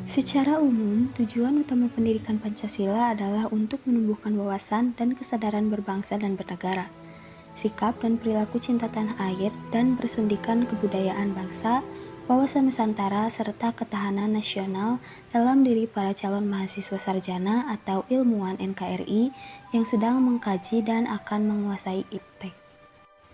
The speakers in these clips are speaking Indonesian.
Secara umum, tujuan utama pendidikan Pancasila adalah untuk menumbuhkan wawasan dan kesadaran berbangsa dan bernegara, sikap dan perilaku cinta tanah air dan bersendikan kebudayaan bangsa, wawasan Nusantara, serta ketahanan nasional dalam diri para calon mahasiswa sarjana atau ilmuwan NKRI yang sedang mengkaji dan akan menguasai IPTEK.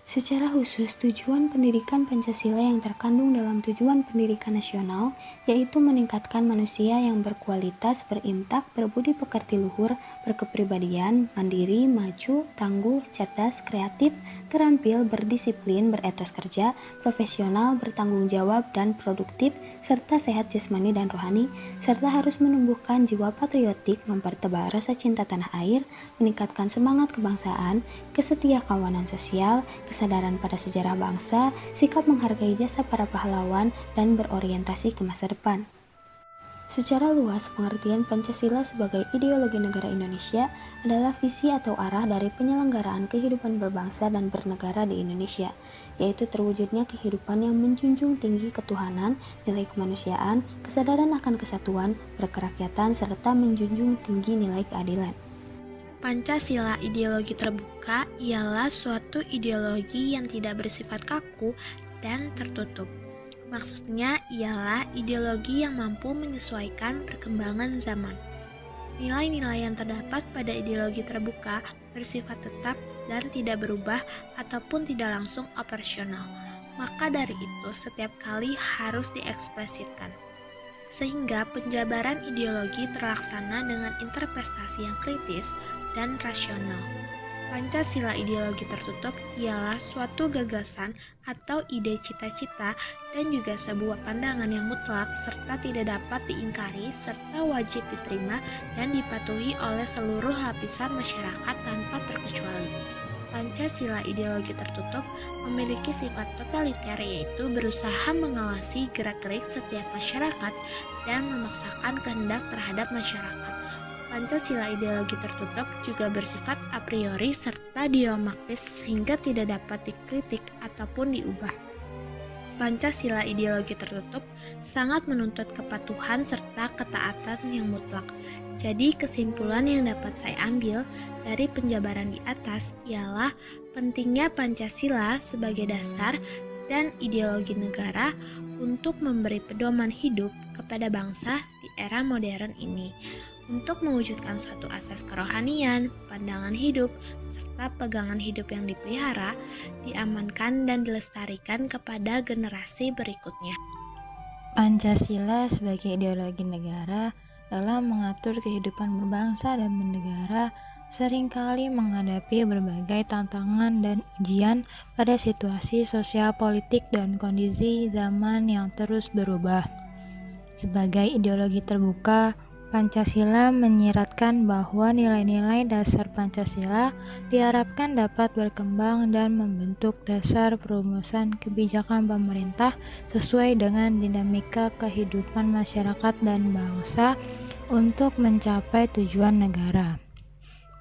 Secara khusus, tujuan pendidikan Pancasila yang terkandung dalam tujuan pendidikan nasional yaitu meningkatkan manusia yang berkualitas, berintak, berbudi pekerti luhur, berkepribadian, mandiri, maju, tangguh, cerdas, kreatif, terampil, berdisiplin, beretos kerja, profesional, bertanggung jawab, dan produktif, serta sehat jasmani dan rohani, serta harus menumbuhkan jiwa patriotik, mempertebal rasa cinta tanah air, meningkatkan semangat kebangsaan, kesetiakawanan sosial, kesadaran pada sejarah bangsa, sikap menghargai jasa para pahlawan, dan berorientasi ke masa depan. Secara luas, pengertian Pancasila sebagai ideologi negara Indonesia adalah visi atau arah dari penyelenggaraan kehidupan berbangsa dan bernegara di Indonesia, yaitu terwujudnya kehidupan yang menjunjung tinggi ketuhanan, nilai kemanusiaan, kesadaran akan kesatuan, berkerakyatan, serta menjunjung tinggi nilai keadilan. Pancasila ideologi terbuka ialah suatu ideologi yang tidak bersifat kaku dan tertutup. Maksudnya ialah ideologi yang mampu menyesuaikan perkembangan zaman. Nilai-nilai yang terdapat pada ideologi terbuka bersifat tetap dan tidak berubah ataupun tidak langsung operasional. Maka dari itu setiap kali harus diekspresikan. Sehingga penjabaran ideologi terlaksana dengan interpretasi yang kritis dan rasional. Pancasila ideologi tertutup ialah suatu gagasan atau ide cita-cita dan juga sebuah pandangan yang mutlak serta tidak dapat diingkari serta wajib diterima dan dipatuhi oleh seluruh lapisan masyarakat tanpa terkecuali. Pancasila ideologi tertutup memiliki sifat totaliter yaitu berusaha mengawasi gerak-gerik setiap masyarakat dan memaksakan kehendak terhadap masyarakat. Pancasila ideologi tertutup juga bersifat a priori serta dogmatis sehingga tidak dapat dikritik ataupun diubah. Pancasila ideologi tertutup sangat menuntut kepatuhan serta ketaatan yang mutlak. Jadi kesimpulan yang dapat saya ambil dari penjabaran di atas ialah pentingnya Pancasila sebagai dasar dan ideologi negara untuk memberi pedoman hidup kepada bangsa di era modern ini. Untuk mewujudkan suatu asas kerohanian, pandangan hidup, serta pegangan hidup yang dipelihara, diamankan dan dilestarikan kepada generasi berikutnya. Pancasila sebagai ideologi negara dalam mengatur kehidupan berbangsa dan bernegara seringkali menghadapi berbagai tantangan dan ujian pada situasi sosial politik dan kondisi zaman yang terus berubah. Sebagai ideologi terbuka, Pancasila menyiratkan bahwa nilai-nilai dasar Pancasila diharapkan dapat berkembang dan membentuk dasar perumusan kebijakan pemerintah sesuai dengan dinamika kehidupan masyarakat dan bangsa untuk mencapai tujuan negara.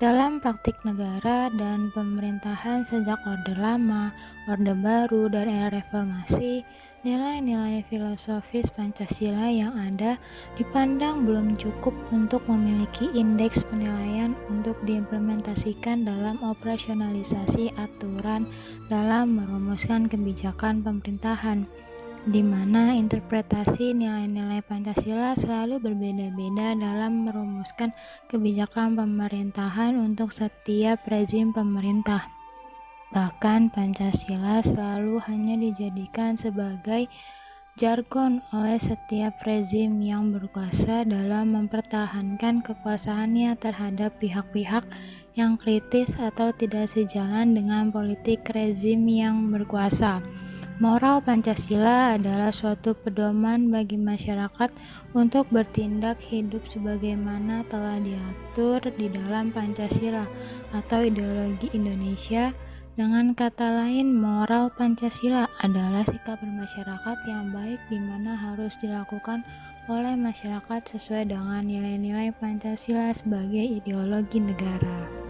Dalam praktik negara dan pemerintahan sejak Orde Lama, Orde Baru, dan era reformasi, nilai-nilai filosofis Pancasila yang ada dipandang belum cukup untuk memiliki indeks penilaian untuk diimplementasikan dalam operasionalisasi aturan dalam merumuskan kebijakan pemerintahan, di mana interpretasi nilai-nilai Pancasila selalu berbeda-beda dalam merumuskan kebijakan pemerintahan untuk setiap rezim pemerintah. Bahkan Pancasila selalu hanya dijadikan sebagai jargon oleh setiap rezim yang berkuasa dalam mempertahankan kekuasaannya terhadap pihak-pihak yang kritis atau tidak sejalan dengan politik rezim yang berkuasa. Moral Pancasila adalah suatu pedoman bagi masyarakat untuk bertindak hidup sebagaimana telah diatur di dalam Pancasila atau ideologi Indonesia. Dengan kata lain, moral Pancasila adalah sikap bermasyarakat yang baik di mana harus dilakukan oleh masyarakat sesuai dengan nilai-nilai Pancasila sebagai ideologi negara.